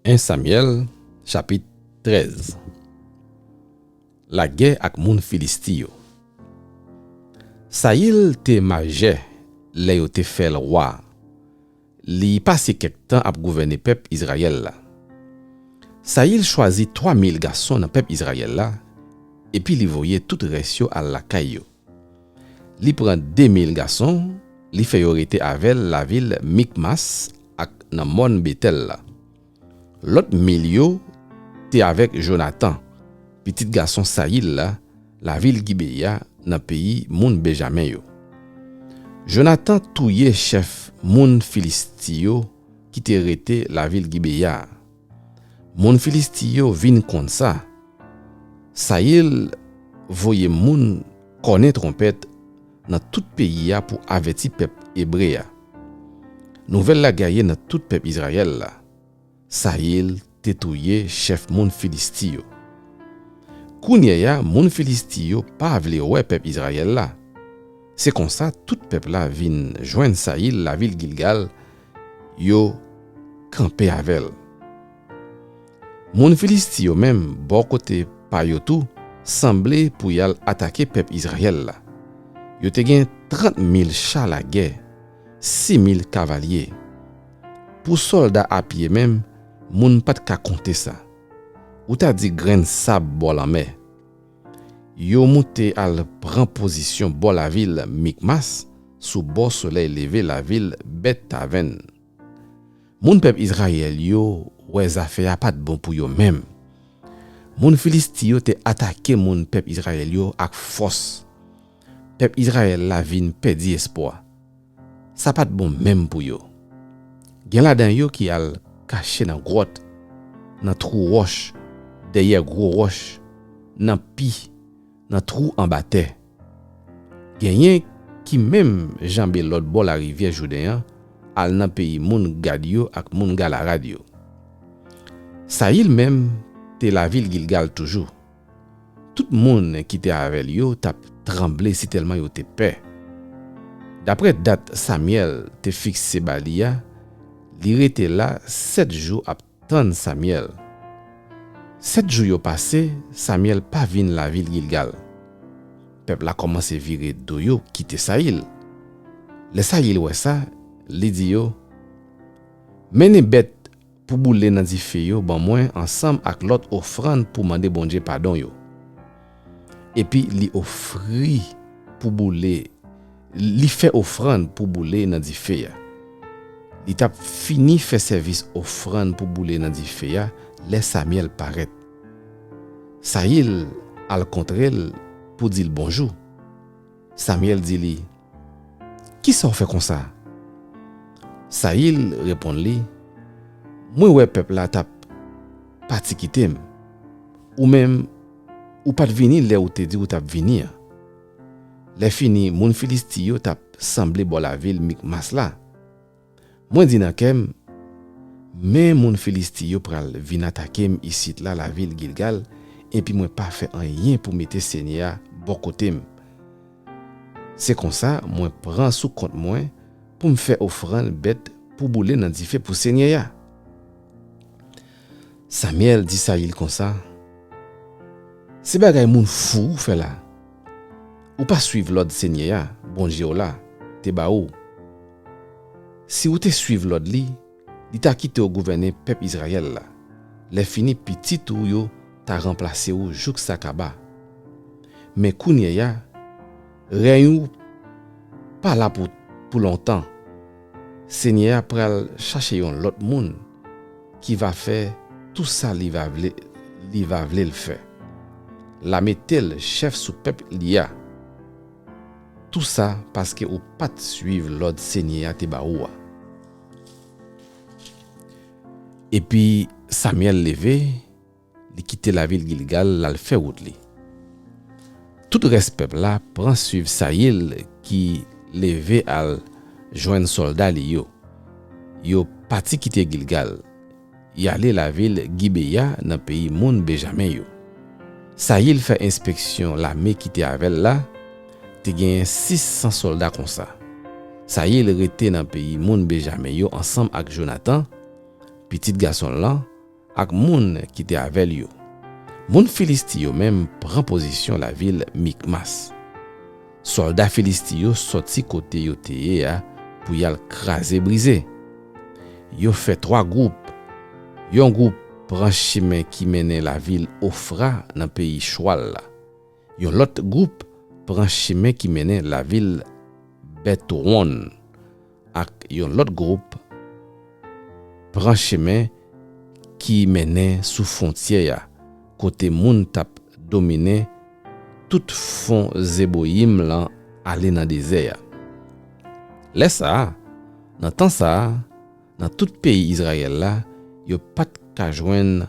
1 Samuel, chapitre 13. La guerre ak moun Filisti yo. Saïl te maje, le yo te fait roi. Li passe quelque temps ap gouverner peuple Israël la. Saïl choisit 3000 garçons dans peuple Israël la, et puis li voye tout reste à la caillou. Li prend 2000 garçons, li fait yorete avec la ville Mikmas ak nan mon Betel la. L'autre milieu te avec Jonathan, petit garçon Saïl la, la ville Gibea dans pays moun Benjamin yo. Jonathan touye chef moun Filistio qui te rete la ville Gibea. Moun Filistio vin kon ça. Saïl voye moun connaît trompette dans tout pays pour avertir peuple hébreu. Nouvelle la gaye dans tout peuple Israël la. Saïl te touye chef moun Filistio. Kounye ya moun Filistio pa vle wè peuple Israël la. C'est comme ça tout peuple la vin joindre Saïl la ville Gilgal yo campé avec. Moun Filistio même bon côté pa yo tout semblé pour yal attaquer peuple Israël la. Yo te gen 30 000 chars la guerre, 6 000 cavaliers. Pour soldats à pied même, moun pat ka compter ça. Ou ta di grain sable bol en mer. Yo monté al prend position bol la ville Mikmas, sous bord soleil levé la ville Bet Taven. Moun peuple Israël yo wè affaire pas de bon pour yo même. Moun Filistio te attaqué moun peuple Israël yo ak force. Peuple Israël la vin perdi espoir. Ça pas de bon même pour yo. Gen la dan yo qui al caché dans grotte, dans trou roche, derrière gros roche, dans pi, dans trou en bas terre. Gen qui même jambe l'autre bord la rivière Jourdain, al nan pays moun Gad yo ak moun Galarad yo. Saïl même te la ville Gilgal toujours. Tout moun qui te avec yo tap tremblé si tellement yo te peur. D'après date Samuel te fixé balia, li rete là 7 jours ap tan Samuel. 7 jours yo passé, Samuel pa vin la ville Gilgal. Peuple a commencé virer do yo quitter Saïl. Le Saïl wè ça, li di yo, mene bête pour boule nan di fe yo ban moins ensemble ak l'autre offrande pour demander bon Dieu pardon yo. Et puis li offri pour boule, li fait offrande pour boule nan di fe ya. Li tap fini fait service offrande pour boule nan di fe ya, les Samuel paraît. Saïl al kontrel pour dire bonjour. Samuel dit li, qui ça fait comme ça? Saïl répond li, moi ouais peuple la tap parti quitter ou même ou pas venir là où te dit ou tap venir. Les fini moun Filistio tap semblé bon la ville Mikmas la. Moi dit nan kem, mais moun Filistio pral vin attaquer ici là la ville Gilgal et puis moi pas fait rien pour mettre Seigneur bon côté. C'est comme ça moi prend sous compte moi pour me faire offrande bête pour bouler dans di fait pour Seigneur. Samuel dit Saïl comme ça. C'est bagay moun fou fait là. Ou pas suivre l'ordre Seigneur, bon Dieu là, te ba ou. Si ou te suivre l'ordre li t'a quitté au gouverner peuple Israël là. Les fini petit ou yo t'a remplacé ou jouk sakaba. Mais kounye ya, rien pas là pour longtemps. Seigneur pral chercher yon l'autre monde qui va faire tout ça li va vle le faire. La mettel chef sous peuple liya. Tout ça parce que ou pas suivre l'ordre Seigneur te ba ou. Et puis Samuel levé, li quitte la ville Gilgal, la fait route li. Tout reste peuple là prend suivre Saïl qui levé al joindre soldat li yo. Yo parti quitter Gilgal. Y aller la ville Gibea dans pays moun Benjamin yo. Saïl fait inspection l'armée qui était avec là, te gen 600 soldats comme ça. Saïl rete dans pays moun Benjamin yo ensemble avec Jonathan, petit garçon là, ak moun qui te avec yo. Moun Filisti yo même prend position la ville Mikmas. Soldats Filisti yo sorti côté yo te pour y al craser briser. Yo fait 3 groupes. Yon groupe prend chemin qui mène la ville Ofra dans pays Choual. Yon l'autre groupe prend chemin qui mène la ville Betoron. Ak yon l'autre groupe prend chemin qui mène sous frontière côté moun tap dominé tout fond Zeboyim lan aller dans désert. Laisse ça dans temps ça dans tout pays Israël là yo pas ka joindre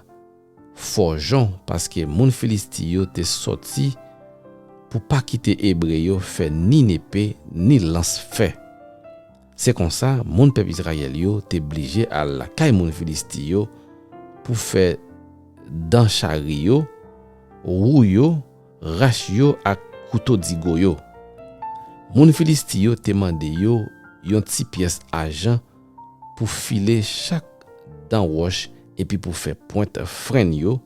forgeron parce que moun Filisti yo te sorti pour pas quitter hébreu yo fait ni épée ni lance-feu. C'est comme ça moun peuple Israël yo te obligé à la kay moun Filisti yo pour faire dans chari yo, roue yo, rache yo ak couteau digo yo. Moun Filisti yo te mande yo yon ti pièce argent pour filer chaque dans roche et puis pour faire pointe frein yo,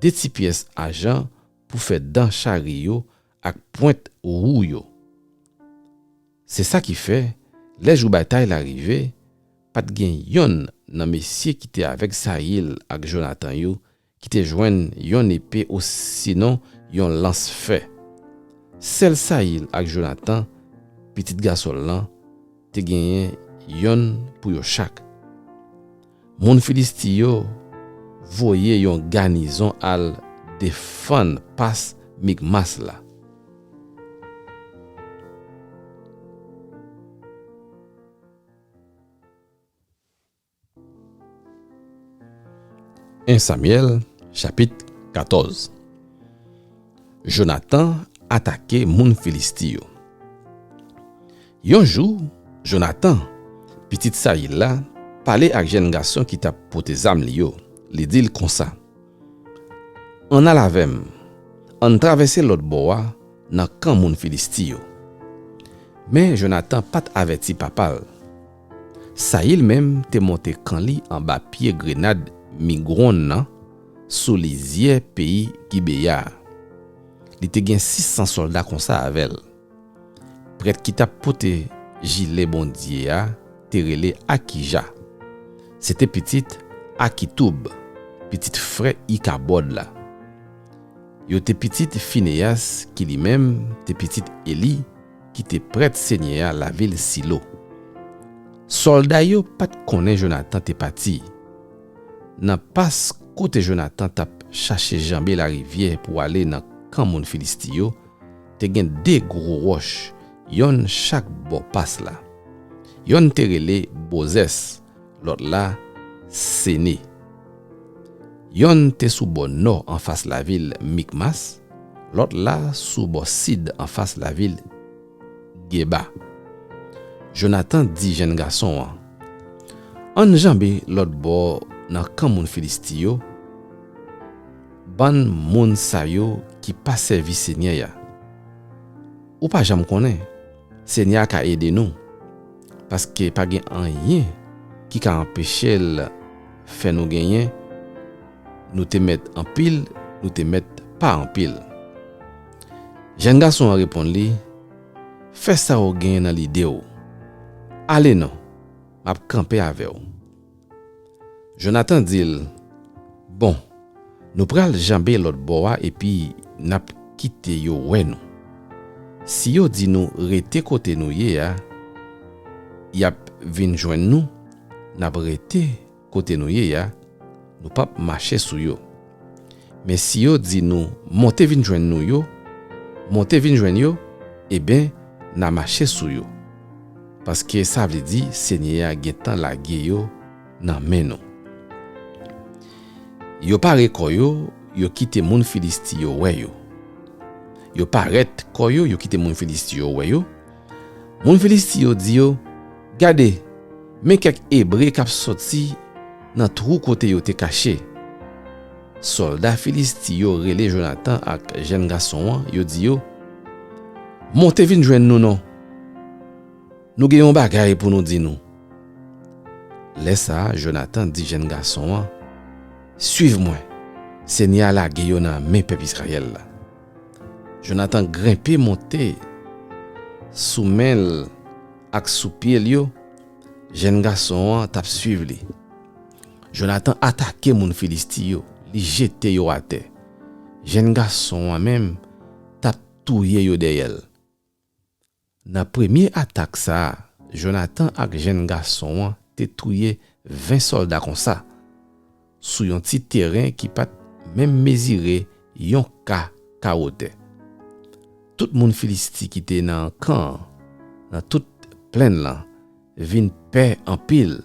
des ti pièces argent pour faire dans chari yo ak pointe roue yo. C'est ça qui fait les jours bataille arrivé, pas de gen yon nan messieurs qui était avec Saïl ak Jonathan yo qui te joine yon épée ou sinon yon lance-feu. Seul Saïl ak Jonathan petit garçon lan te gagné yon pour yo chaque. Moun Filisti yo voye yon garnison al défendre pas Mikmas la. 1 Samuel, chapitre 14. Jonathan attaqué moun Filisti yo. Yon jour, Jonathan, petit Saïl la, parler ak jeune garçon qui t'a pote zam li yo. Li dit comme ça. On a lavem, on traverse l'autre bois dans camp moun Filisti yo. Mais Jonathan pat averti papal. Saïl même te monté camp li en bas pied grenade Migron nan sous les yeux pays Gibeya. Li te gen 600 soldats comme ça avec. Prêtre qui t'a pote gilet bondier a te rele Akija. C'était petite Akitoub, petite frère Ikabod la. Yo te petite Phineas qui lui-même te petite Eli qui te prêtre seigneur la ville Silo. Soldat yo pat connaît Jonathan te parti. Nan pas côté Jonathan t'a cherché jambe la rivière pour aller dans camp moun Filisti yo, te gen 2 gros roches, yon chaque bo passe là. Yon te rele Bozes, l'autre là Séné. Yon te sous bon nord en face la ville Mikmas, l'autre là sous bon sud en face la ville Geba. Jonathan dit jeune garçon, en jambe l'autre bord dans camp moun Filisti yo, ban moun sa yo qui pas servi Seigneur ya. Ou pas jam connaît, Seigneur ka aider nous parce que pas gen rien qui ka empêcher faire nous gagner, nous te mettre en pile, nous te mettre pas en pile. Jeune garçon répond li, fais ça ou gagne dans l'idée ou. Allez non, m'a camper avec ou. Jonathan dit, bon, nous pral jambe l'autre bois et puis n'a quitté yo wè nous. Si yo dit nous rete côté nous ya, y a vinn joindre nous, n'a rete côté nous ya, nous pas marcher sou yo. Mais si yo dit nous monter vinn joindre nous yo, monter vinn joindre yo, eh ben n'a marcher sou yo. Parce que ça veut dire Seigneur gen tan la ge yo nan men nous. Yo pare koyo, yo kite moun Filisti yo wè yo. Yo paret koyo, yo kite moun Filisti yo wè yo. Moun Filisti yo di yo, gade, men kek hébreu kap sorti nan trou kote yo te caché. Soldat Filisti yo rele Jonathan ak jeune garçon yo di yo, monte vin joindre nous non. Nous gen yon bagay pour nous di nou. Laisse ça, Jonathan dit jeune garçon, Suive-moi. Seigneur la gueule dans main peuple Israël là. Jonathan grimpé monté sous main ak sous pied yo. Jeune garçon t'a suivre li. Jonathan attaqué moun Philistie yo, li jeté yo à terre. Jeune garçon même t'a touye yo derrière. Dans première attaque ça, Jonathan ak jeune garçon te touye 20 soldats comme ça. Sous un petit terrain qui pas même mesuré yon ka kaote. Tout moun Philistie qui était dans camp, dans toute plaine là, vin paix en pile.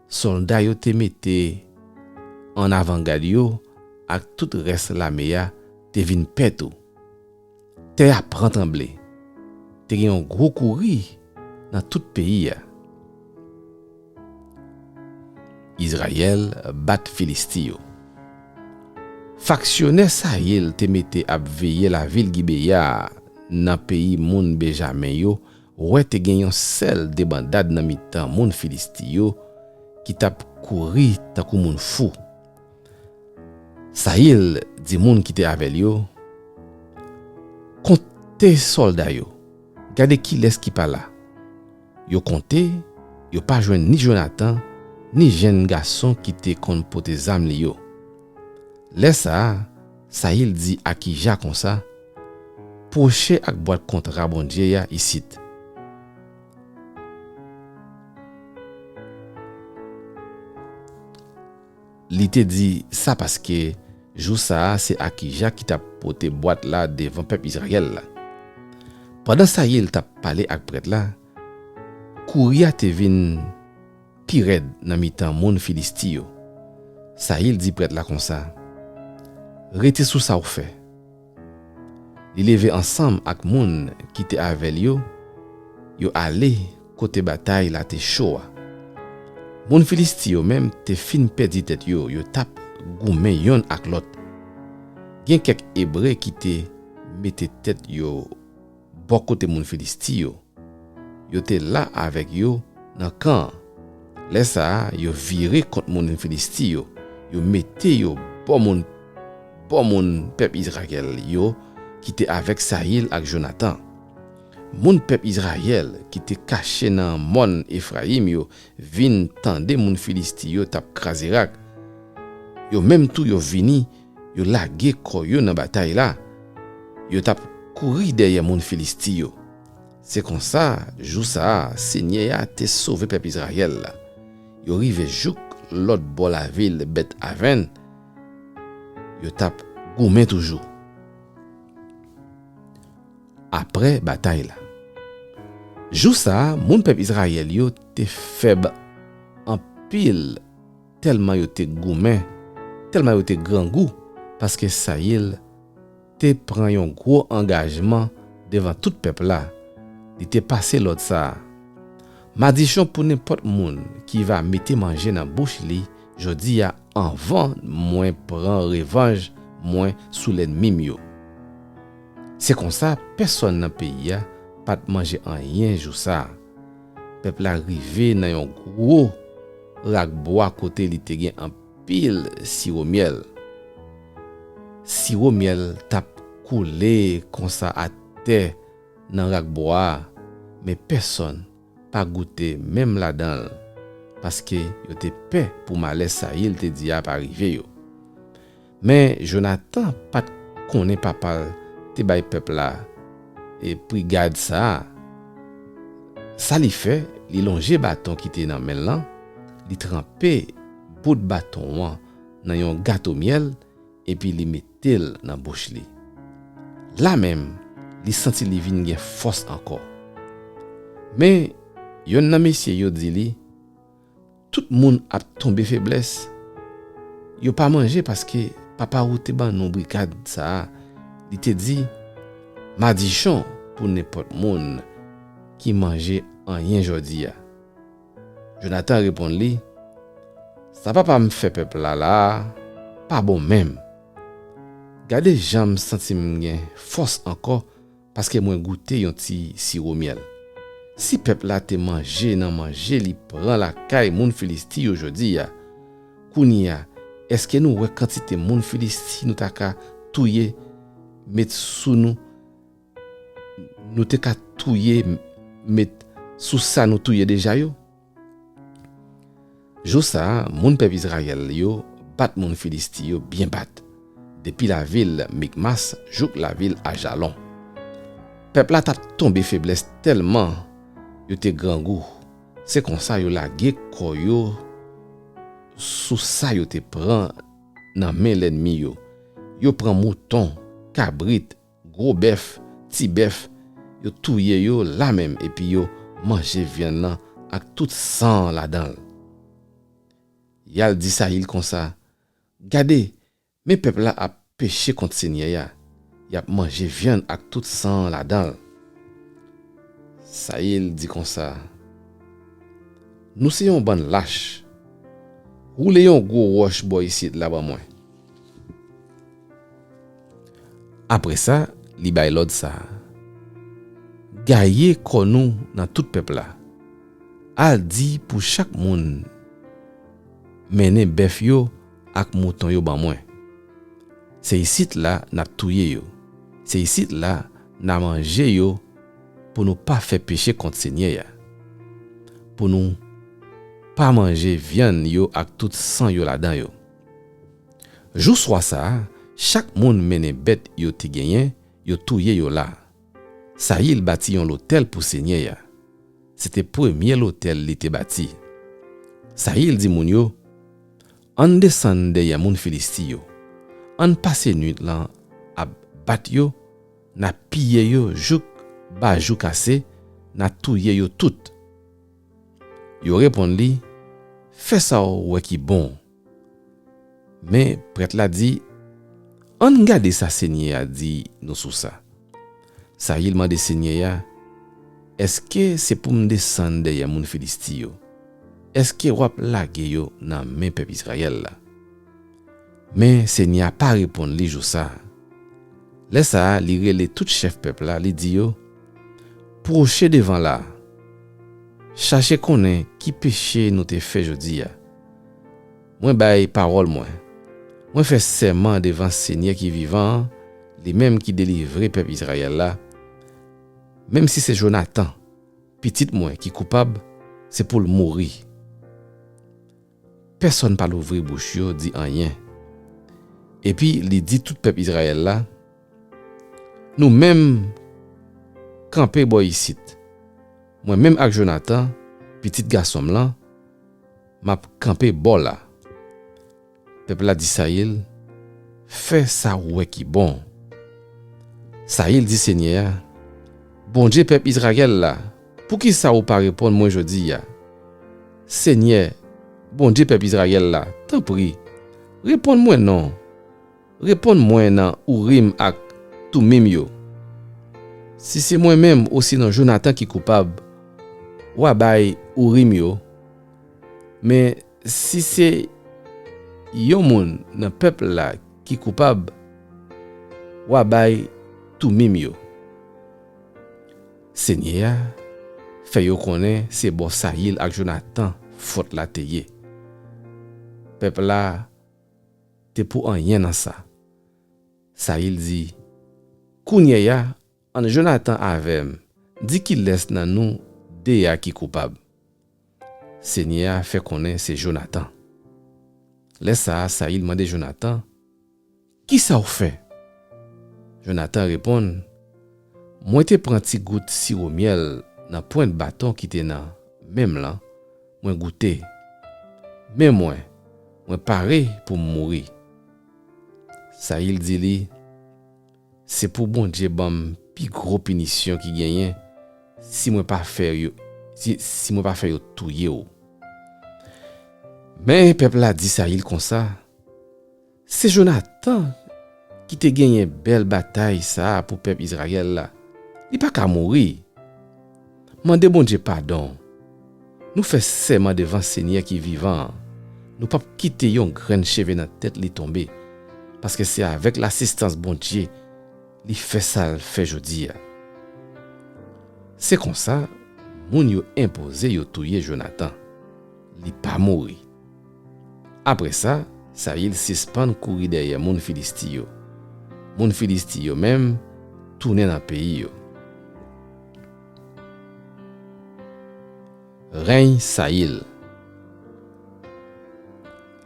Soldats yo te mette en avant-garde yo ak tout reste la meya te vin paix tout. Te apprend trembler. Te gen un gros courri dans tout pays. Israël bat Philistie yo. Factionnaire Sahel te mette ap veiller la ville Gibea dans pays moun Benjamin yo, ouais te gen yon sel de bandade dans mitan moun Philistie yo qui tap kouri takou moun fou. Sahel di moun qui te avec yo, compte soldat yo. Gade qui laisse qui pas là. Yo compte, yo pas joindre ni Jonathan ni jeune garçon qui te kon pote zam li yo. Laisse ça, Sahel dit à Akija comme ça, poche ak boîte contrat bon Dieu ya ici. Li te dit ça parce que jou ça c'est Akija qui t'a pote boîte là devant peuple Israël là. Pendant Sahel t'a parlé ak prêtre là, Kouria te vin pi red nan mitan moun Philistie yo. Sahel dit prêtre là comme ça. Rete sous ça ou fait. Li leve ensemble ak moun qui te avec yo, yo allé côté bataille la te chaud. Moun Philistie yo même te fin perdi tête yo, yo tap goumen yon ak lot. Gen quelques hébreux qui te mette tête yo bon côté moun Philistie yo. Yo te là avec yo dans camp. Laisse ça yo viré contre moun Philistie yo. Yo mette yo bon moun peuple Israël yo qui était avec Sahel ak Jonathan. Moun peuple Israël qui était caché dans mon Ephraim yo vin tande moun Philistie yo tap krazirak. Yo même tout yo vini yo lage ko yo dans bataille là. Yo tap kouri derrière moun Philistie yo. C'est comme ça, jou ça, Seigneur a te sauvé peuple Israël là. Yo rive jouk l'autre bord la ville Bet Aven. Yo tap goumen toujours. Après bataille là. Jou ça, moun peuple Israël yo te faible en pile tellement yo te goumen, tellement yo te grand goût parce que Sahel te prend un gros engagement devant tout peuple là. Il te passé l'autre ça. Maldiction pour n'importe monde qui va mettre manger dans bouche li, jodi a avant moins prend revanche moins sous l'ennemi yo. C'est comme ça personne dans pays a pas manger rien jour ça. Peuple arrivé dans un gros rak bois côté li te gen en pile sirop miel. Sirop miel tap coulé comme ça à terre dans rak bois, mais personne pas goûté même là-dedans parce que yo te paix pour malais Sahel te dit a pas arrivé yo. Mais Jonathan pas connaît papa te bay peuple là et puis garde ça. Ça li fait, li longe bâton qui était dans main là, li trempé bout de bâton dans un gâteau miel et puis li mettel dans bouche li. Là même li senti li vin gen force encore. Mais yon nan monsieur yo di li tout moun a tombé faiblesse. Yo pas manger parce que papa ou te ban non brigade ça. Il te dit maldiction pour n'importe moun qui mange rien jodi. Jonathan répond li ça pas me fait peuple là pas bon même. Gardez j'am senti m'gen force encore parce que moi goûter yon ti sirop miel. Si peuple là te manger nan manger li prend la caille moun Philistie aujourd'hui kounia est-ce que nous ouais quantité moun Philistin nous ta ka touyer mettre sous nous te ka touyer mettre sous ça nous touyer déjà yo. Jo ça moun peuple Israël yo bat moun Philistin yo bien bat depuis la ville Mikmas jusqu'à la ville Ajalon. Peuple là t'a tombé faiblesse tellement yo te grand goût. C'est comme ça yo la gè koyo sous ça yo te prend dans main l'ennemi yo. Yo prend mouton, cabrit, gros bœuf, petit bœuf, yo touye yo la même et puis yo manger viande là avec tout sang là-dedans. Yal dit ça il comme ça. Gardez, mes peuple là a péché contre Seigneur ya. Y a mangé viande avec tout sang là-dedans. Ça il dit comme ça. Nous c'est un bon lâche. Roule yon gros roche boy ici là-bas moi. Après ça, li bay l'autre ça. Gaye konou dans tout peuple là. Al dit pour chaque monde mener bœuf yo ak mouton yo ban moi. C'est ici là n'a touye yo. C'est ici là n'a mangé yo pour nous pas faire péché contre Seigneur. Pour nous pas manger viande yo ak tout sang yo là-dedans yo. Jou soir ça, chaque monde mène bête yo te gagné, yo touye yo là. Ça y il bâti yon l'hôtel pour Seigneur. C'était premier l'hôtel li te bâti. Ça y il dit moun yo, on descend de ya moun Philistin yo. On passe nuit là à bat yo, na piller yo jouk ba jou cassé, na touye yo tout. Yo répond li, fais ça ouais qui bon. Mais prêtre la dit, on garde ça Seigneur a dit nous sous ça. Ça il m'a dit Seigneur, est-ce que c'est pour me descendre derrière moun Philistin yo? Est-ce que wap lage yo nan men peuple Israël là? Mais Seigneur pas répondre li jou ça. Laisse ça li rele tout chef peuple là, li dit yo, proche devant là. Cherchez connaît qui péché nous te fait jodi ya. Moi bay parole moi. Moi fait serment devant Seigneur qui vivant, les mêmes qui délivrer peuple Israël là. Même si c'est Jonathan, petit moi qui coupable, c'est pour le mourir. Personne pas l'ouvrir bouche yo dit rien. Et puis il dit tout peuple Israël là, nous même camper boy ici. Moi même avec Jonathan, petit garçon là, m'a campé bol là. Peuple a dit Saïl, fais ça ouais qui bon. Saïl dit Seigneur, bon Dieu peuple Israël là, pour qui ça ou pas répondre moi jodi ya? Seigneur, bon Dieu peuple Israël là, t'en prie, réponds-moi non. Réponds-moi non ou rime ak tout mim yo. Si c'est moi-même aussi non Jonathan qui coupable, ou bay ou rime yo. Mais si c'est yon moun nan peuple là qui coupable, ou bay tout mim yo. Seigneur, fait yo connaît c'est bon Saïl ak Jonathan faute la teye. Peuple là te pour rien dans ça. Saïl dit, kounye ya, an Jonathan avem, dit qu'il laisse nan nous Déa qui coupable. Seigneur fait connaître c'est Jonathan. Laisse ça, Saïl mande Jonathan, qui ça ou fait? Jonathan répond, moi te prend ti goutte sirop miel dans point de bâton qui te nan, même là, moi goûter. Mais moi paré pour mourir. Saïl dit li, c'est pour bon Dieu bam pi gros punition qui gagne si moi pas faire yo si moi pas faire yo touyer ou. Mais peuple a dit Saïl comme ça. C'est Jonathan qui te gagné belle bataille ça pour peuple Israël là. Il pas qu'à mourir. Mande bon Dieu pardon. Nous fait serment devant Seigneur qui vivant. Nous pas quitter yon grain cheveux dans tête li tomber parce que c'est avec l'assistance bon Dieu li fait ça fait jodi. C'est comme ça moun yo imposé yo touyer Jonathan. Li pas mourir. Après ça, Saïl suspend courir derrière moun Filisti yo. Moun Filisti yo même tourner dans pays yo. Règne Saïl.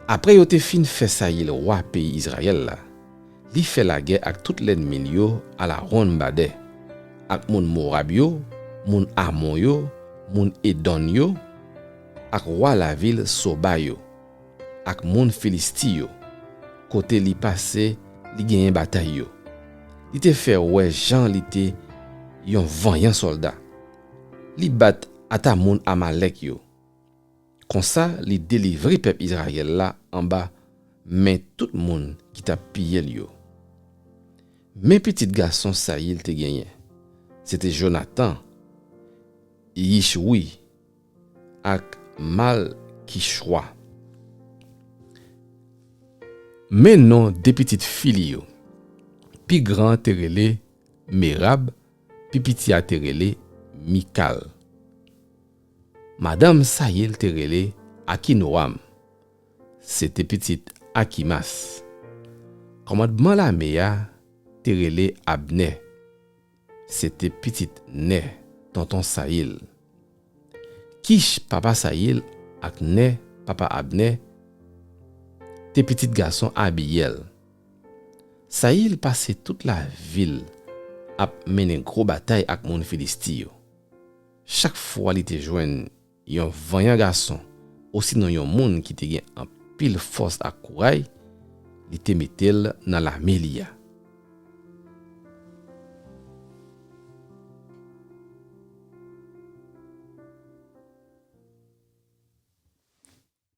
Après yo te fin fait Saïl roi pays Israël là, li fait la guerre avec tout l'ennemi yo à la ronde bade, ak moun Moab yo, moun Amon yo, moun Edon yo, ak roi la ville Soba yo, ak moun Filisti yo, côté li passé, li gagné bataille yo. Li te fait ouais Jean li te yon vaillant soldat. Li bat ata moun Amalek yo. Comme ça, li délivrer peuple Israël là en bas, mais tout moun qui t'a pillé yo. Mais petit garçon Saïl te gagné. C'était Jonathan, Yishwi, ak Malkichwa. Mais non des petites filles yo. Pi grand te rele Merab, pi petit a te rele Mikal. Madame Saïl te rele Akinoam. C'était petite Akimas. Commandement la meya te rele Abner. C'était petite Ne, tonton Saïl. Kish papa Saïl ak Ne papa Abner te petit garçon Abiel. Saïl passait toute la ville à mener une gros bataille avec moun Filisti yo. Chaque fois il te joine yon vaillant garçon, aussi non yon moun qui te gen en pile force à courage, il te mettel dans la melia.